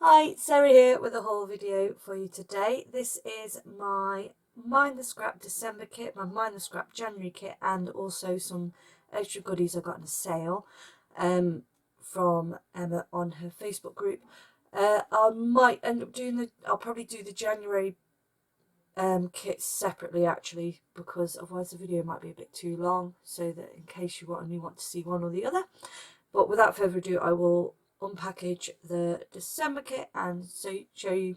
Hi, Sarah here with a haul video for you today. This is my Mind the Scrap December kit, my Mind the Scrap January kit, and also some extra goodies I got in a sale from Emma on her Facebook group. I might end up I'll probably do the January kits separately actually, because otherwise the video might be a bit too long, so that in case you only want to see one or the other. But without further ado, I will unpackage the December kit and show you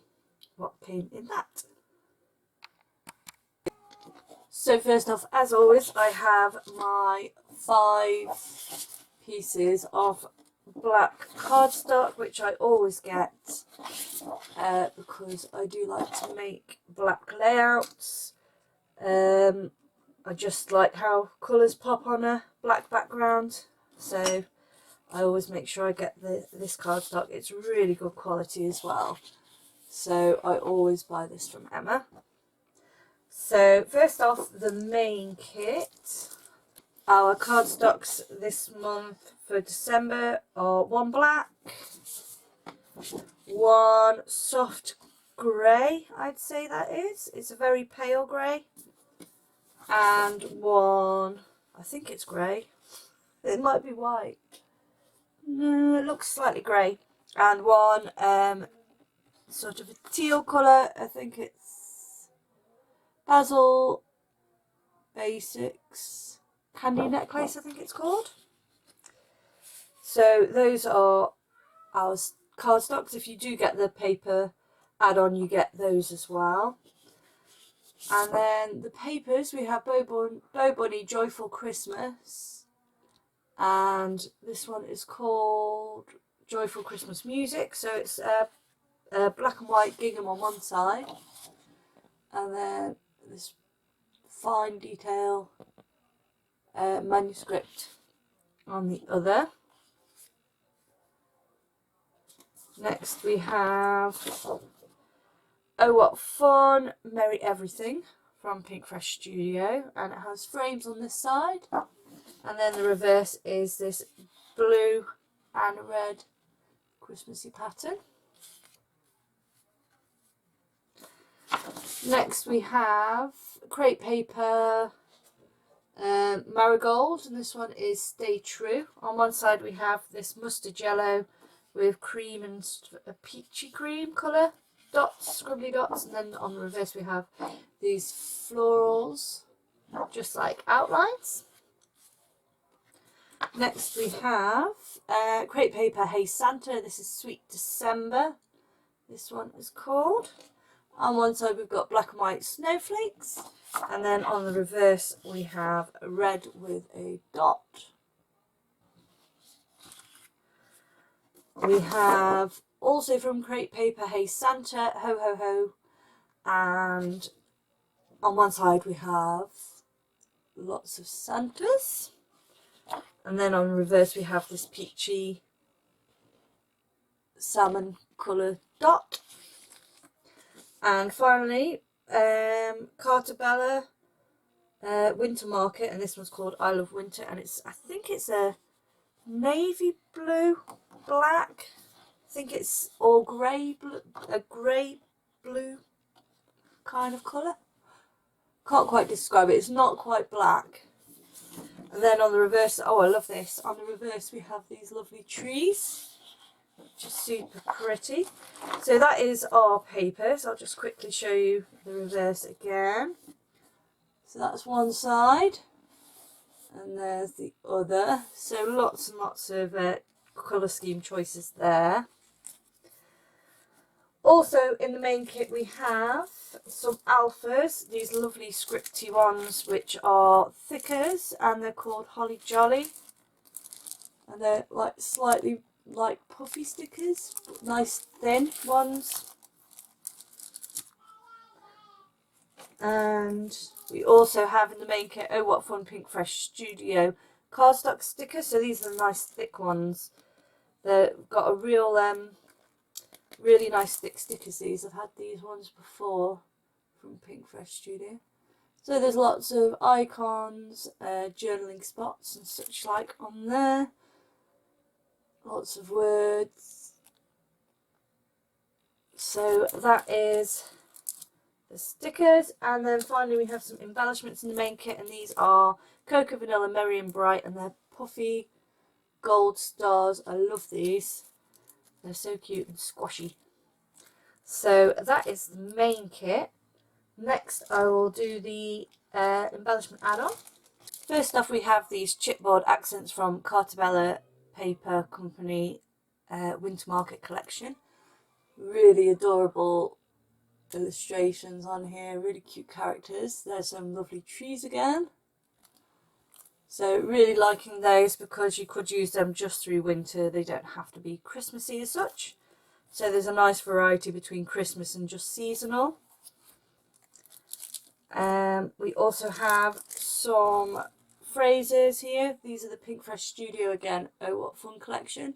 what came in that. So first off, as always, I have my 5 pieces of black cardstock, which I always get because I do like to make black layouts. I just like how colours pop on a black background, so I always make sure I get this cardstock. It's really good quality as well, so I always buy this from Emma. So first off, the main kit. Our cardstocks this month for December are 1 black, 1 soft grey, I'd say that is. It's a very pale grey, and 1, I think it's grey. It might be white. No, it looks slightly grey. And 1 sort of a teal colour. I think it's Basil Basics Candy Necklace, I think it's called. So those are our cardstocks. If you do get the paper add-on, you get those as well. And then the papers, we have Bow Bunny Joyful Christmas, and this one is called Joyful Christmas Music. So it's black and white gingham on one side, and then this fine detail manuscript on the other. Next we have Oh What Fun, Merry Everything from Pink Fresh Studio, and it has frames on this side, and then the reverse is this blue and red Christmassy pattern. Next we have crepe paper marigold, and this one is Stay True. On one side we have this mustard yellow with cream and a peachy cream colour dots, scribbly dots, and then on the reverse we have these florals, just like outlines. Next we have crepe paper Hey Santa. This is Sweet December, this one is called. On one side we've got black and white snowflakes, and then on the reverse we have red with a dot. We have also from crepe paper Hey Santa, Ho Ho Ho, and on one side we have lots of Santas, and then on the reverse we have this peachy salmon colour dot. And finally, Cartabella Winter Market, and this one's called I Love Winter, and I think it's a navy blue, black. I think it's all grey, a grey blue kind of colour. Can't quite describe it. It's not quite black. And then on the reverse, oh, I love this. On the reverse, we have these lovely trees, which is super pretty. So that is our papers. I'll just quickly show you the reverse again. So that's one side, and there's the other. So lots and lots of colour scheme choices there. Also in the main kit we have some alphas, these lovely scripty ones which are thickers, and they're called Holly Jolly, and they're like slightly like puffy stickers, but nice thin ones. And we also have in the main kit Oh What Fun Pink Fresh Studio cardstock stickers. So these are the nice thick ones. They've got a real really nice thick stickers. These, I've had these ones before from Pink Fresh Studio. So there's lots of icons, journaling spots and such like on there. Lots of words. So that is the stickers, and then finally we have some embellishments in the main kit, and these are Cocoa Vanilla Merry and Bright, and they're puffy gold stars. I love these, they're so cute and squashy. So that is the main kit. Next I will do the embellishment add-on. First off, we have these chipboard accents from Cartabella Paper Company Winter Market collection. Really adorable illustrations on here, really cute characters. There's some lovely trees again. So really liking those because you could use them just through winter. They don't have to be Christmassy as such. So there's a nice variety between Christmas and just seasonal. We also have some phrases here. These are the Pink Fresh Studio again, Oh What Fun collection.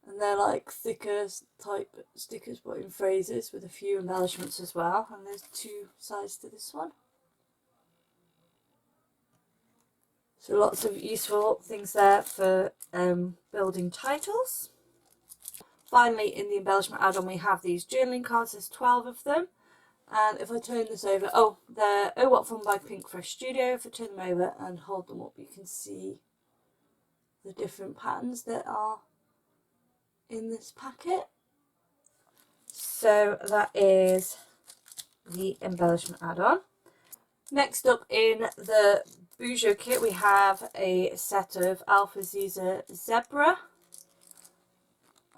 And they're like thicker type stickers but in phrases with a few embellishments as well. And there's two sides to this one. So lots of useful things there for building titles. Finally, in the embellishment add-on we have these journaling cards. There's 12 of them. And if I turn this over, they're Oh What Fun by Pink Fresh Studio. If I turn them over and hold them up, you can see the different patterns that are in this packet. So that is the embellishment add-on. Next up in the Bujo kit we have a set of Alpha Ziza Zebra,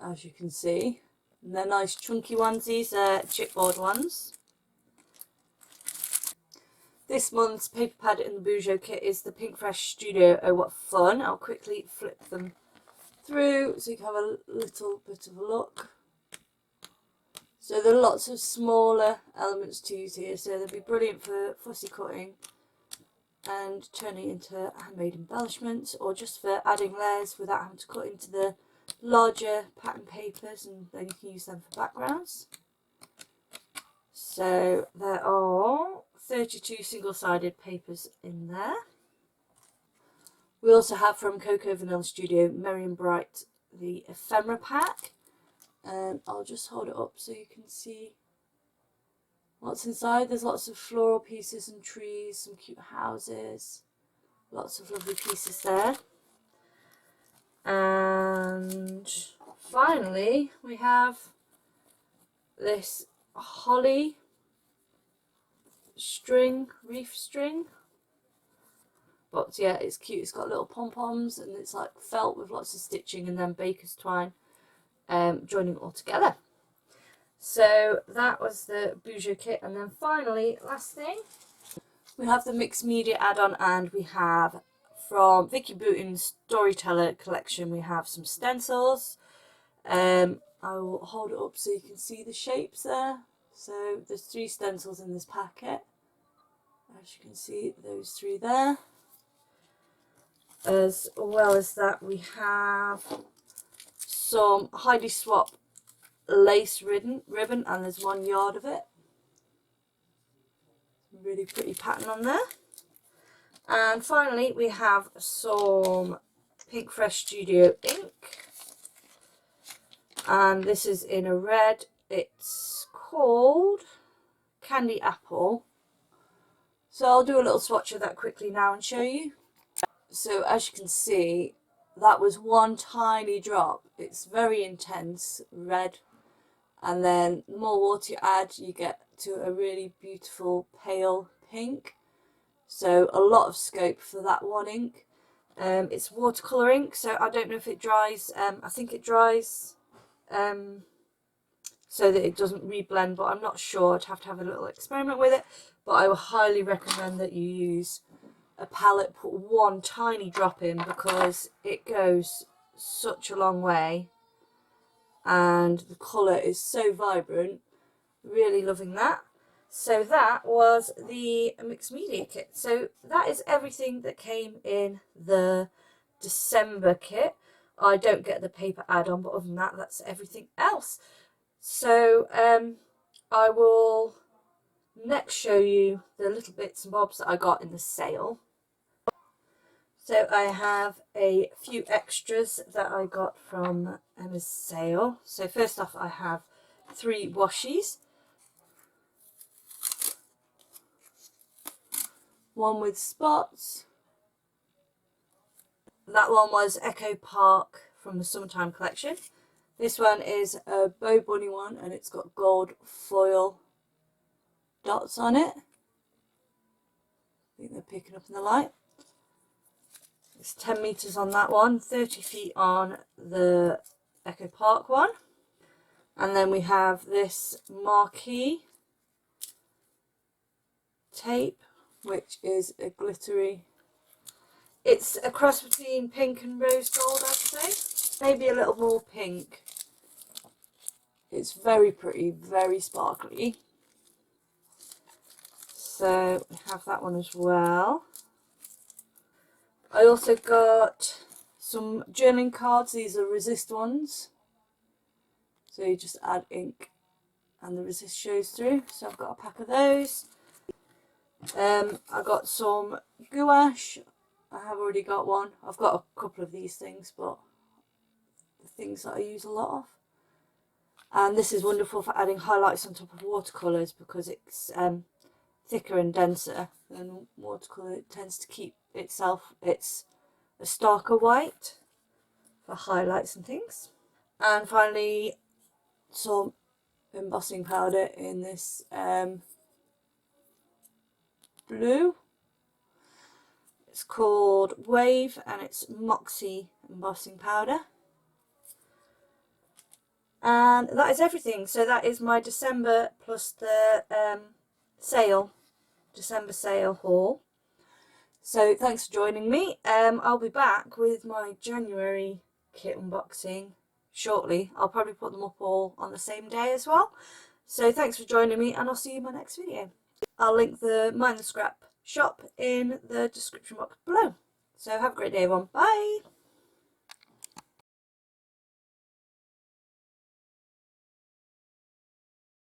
as you can see. And they're nice chunky ones, these are chipboard ones. This month's paper pad in the Bujo kit is the Pink Fresh Studio Oh What Fun. I'll quickly flip them through so you can have a little bit of a look. So there are lots of smaller elements to use here, so they'll be brilliant for fussy cutting and turning into handmade embellishments, or just for adding layers without having to cut into the larger pattern papers, and then you can use them for backgrounds. So there are 32 single-sided papers in there. We also have from Cocoa Vanilla Studio Merry and Bright the ephemera pack, and I'll just hold it up so you can see what's inside. There's lots of floral pieces and trees, some cute houses, lots of lovely pieces there. And finally we have this holly string, reef string. But yeah, it's cute. It's got little pom-poms and it's like felt with lots of stitching and then baker's twine joining it all together. So that was the Bujo kit. And then finally, last thing, we have the mixed media add-on, and we have from Vicky Booton's Storyteller collection, we have some stencils. I will hold it up so you can see the shapes there. So there's 3 stencils in this packet. As you can see, those 3 there. As well as that, we have some Heidi Swap lace ribbon, and there's 1 yard of it. Really pretty pattern on there. And finally, we have some Pink Fresh Studio ink, and this is in a red. It's called Candy Apple. So I'll do a little swatch of that quickly now and show you. So as you can see, that was 1 tiny drop. It's very intense red, and then the more water you add, you get to a really beautiful pale pink. So a lot of scope for that 1 ink. It's watercolour ink, so I don't know if it dries. I think it dries so that it doesn't reblend, but I'm not sure. I'd have to have a little experiment with it. But I would highly recommend that you use a palette, put 1 tiny drop in, because it goes such a long way and the colour is so vibrant. Really loving that. So that was the mixed media kit. So that is everything that came in the December kit. I don't get the paper add-on, but other than that, that's everything else. So I will next show you the little bits and bobs that I got in the sale. So I have a few extras that I got from Emma's sale. So first off, I have 3 washies. One with spots. That one was Echo Park from the Summertime collection. This one is a Bow Bunny one, and it's got gold foil dots on it. I think they're picking up in the light. It's 10 metres on that one, 30 feet on the Echo Park one. And then we have this marquee tape, which is a glittery. It's a cross between pink and rose gold, I'd say. Maybe a little more pink. It's very pretty, very sparkly. So we have that one as well. I also got some journaling cards. These are resist ones. So you just add ink and the resist shows through. So I've got a pack of those. I got some gouache. I have already got one. I've got a couple of these things, but the things that I use a lot of. And this is wonderful for adding highlights on top of watercolours because it's thicker and denser than watercolour. It tends to keep itself, it's a starker white for highlights and things. And finally, some embossing powder in this blue. It's called Wave and it's Moxie embossing powder. And that is everything. So that is my December plus the December sale haul. So thanks for joining me. I'll be back with my January kit unboxing shortly. I'll probably put them up all on the same day as well. So thanks for joining me, and I'll see you in my next video. I'll link the Mind the Scrap shop in the description box below. So have a great day everyone. Bye!